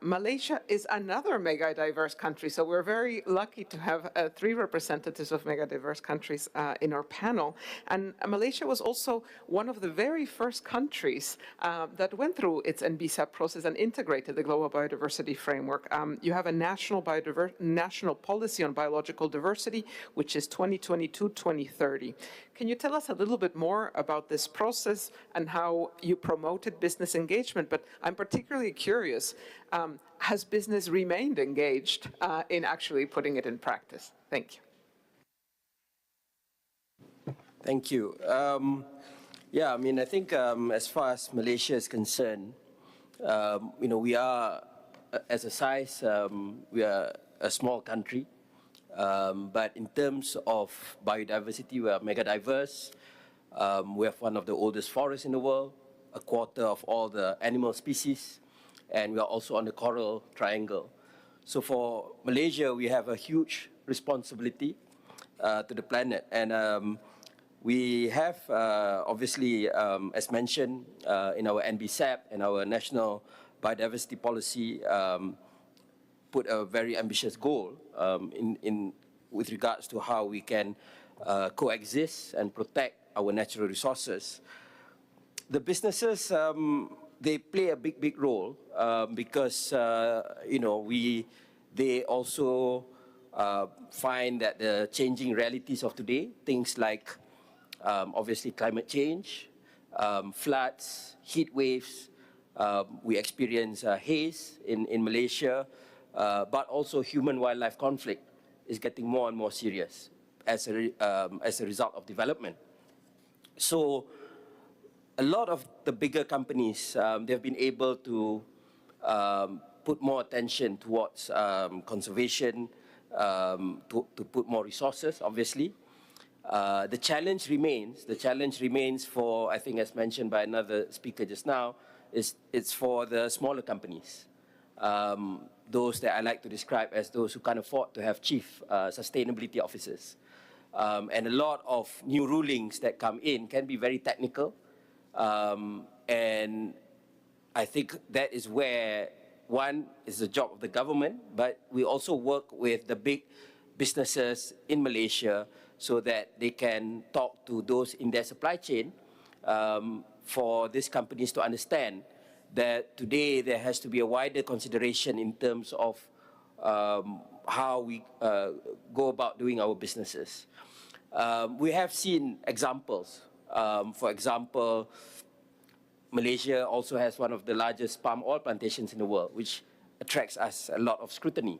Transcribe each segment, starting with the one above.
Malaysia is another mega-diverse country, so we're very lucky to have 3 representatives of mega-diverse countries in our panel. And Malaysia was also one of the very first countries that went through its NBSAP process and integrated the Global Biodiversity Framework. You have a national policy on biological diversity, which is 2022-2030. Can you tell us a little bit more about this process and how you promoted business engagement? But I'm particularly curious, has business remained engaged in actually putting it in practice? Thank you. Thank you. Yeah, I mean, I think as far as Malaysia is concerned, we are, as a size, we are a small country. But in terms of biodiversity, we are mega diverse. We have one of the oldest forests in the world, a quarter of all the animal species, and we are also on the coral triangle. So for Malaysia, we have a huge responsibility to the planet. And we have, obviously, as mentioned in our NBSAP and our National Biodiversity Policy, put a very ambitious goal with regards to how we can coexist and protect our natural resources. The businesses, they play a big role because they also find that the changing realities of today, things like obviously climate change, floods, heat waves, we experience haze in Malaysia, but also human-wildlife conflict is getting more and more serious as a result of development. So a lot of the bigger companies, they've been able to put more attention towards conservation, to put more resources, obviously. The challenge remains for, I think as mentioned by another speaker just now, it's for the smaller companies. Those that I like to describe as those who can't afford to have chief sustainability officers. And a lot of new rulings that come in can be very technical. And I think that is where, one, is the job of the government, but we also work with the big businesses in Malaysia so that they can talk to those in their supply chain for these companies to understand that today there has to be a wider consideration in terms of how we go about doing our businesses. We have seen examples. For example, Malaysia also has one of the largest palm oil plantations in the world, which attracts us a lot of scrutiny.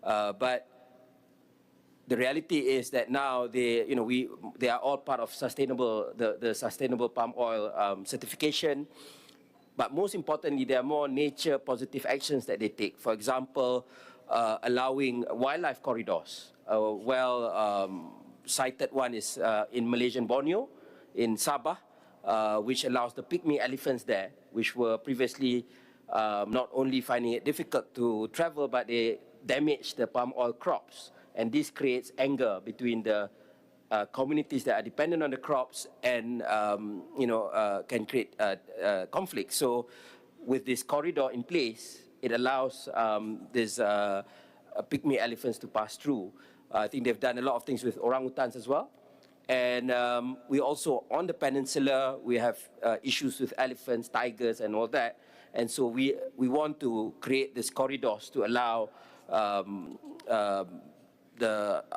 But the reality is that now they are all part of the sustainable palm oil certification. But most importantly, there are more nature positive actions that they take. For example, allowing wildlife corridors. Cited one is in Malaysian Borneo, in Sabah, which allows the pygmy elephants there, which were previously not only finding it difficult to travel, but they damage the palm oil crops. And this creates anger between the communities that are dependent on the crops and, can create conflict. So with this corridor in place, it allows these pygmy elephants to pass through. I think they've done a lot of things with orangutans as well. And we also, on the peninsula, we have issues with elephants, tigers, and all that. And so we want to create these corridors to allow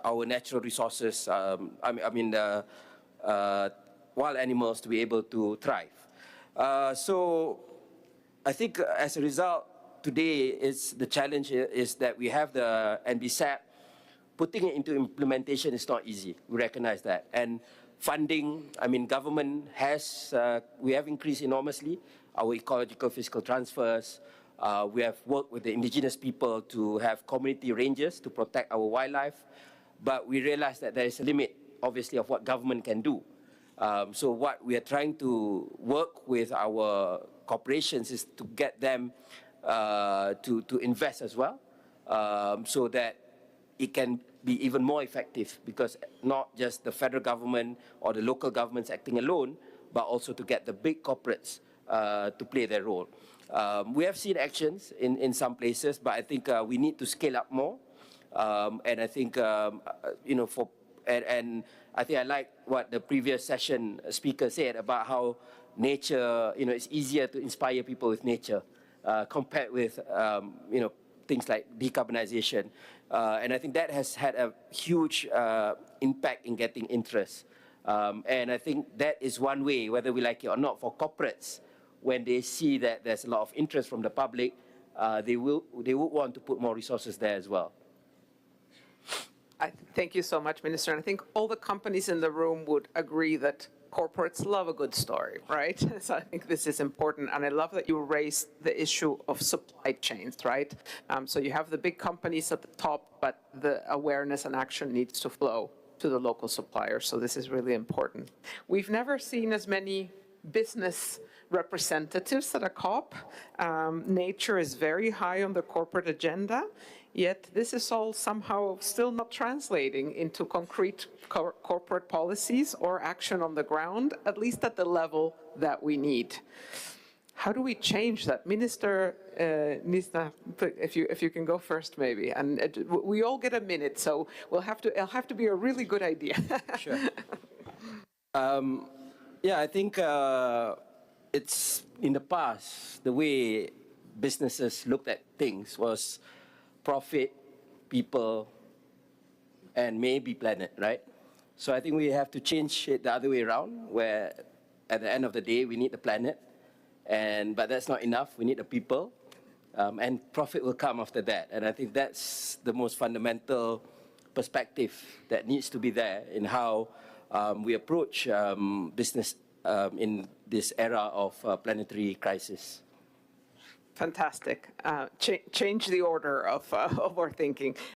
our natural resources, the wild animals to be able to thrive. So I think as a result, today the challenge is that we have the NBSAP. Putting it into implementation is not easy. We recognize that. And funding, government has, we have increased enormously our ecological fiscal transfers. We have worked with the indigenous people to have community rangers to protect our wildlife. But we realize that there is a limit, obviously, of what government can do. So what we are trying to work with our corporations is to get them to invest as well, so that it can be even more effective, because not just the federal government or the local governments acting alone, but also to get the big corporates to play their role. We have seen actions in some places, but I think we need to scale up more. And I think, and I think I like what the previous session speaker said about how nature, it's easier to inspire people with nature compared with, things like decarbonization. And I think that has had a huge impact in getting interest. And I think that is one way, whether we like it or not, for corporates, when they see that there's a lot of interest from the public, they would want to put more resources there as well. Thank you so much, Minister. And I think all the companies in the room would agree that corporates love a good story, right? So I think this is important. And I love that you raised the issue of supply chains, right? So you have the big companies at the top, but the awareness and action needs to flow to the local suppliers. So this is really important. We've never seen as many business representatives at a COP. Nature is very high on the corporate agenda. Yet this is all somehow still not translating into concrete corporate policies or action on the ground, at least at the level that we need. How do we change that? Minister Nisna, if you can go first maybe. And we all get a minute, so it'll have to be a really good idea. Sure. Yeah, I think it's in the past, the way businesses looked at things was profit, people, and maybe planet, right? So I think we have to change it the other way around, where at the end of the day, we need the planet, but that's not enough. We need the people, and profit will come after that. And I think that's the most fundamental perspective that needs to be there in how we approach business in this era of planetary crisis. Fantastic. Change the order of our thinking.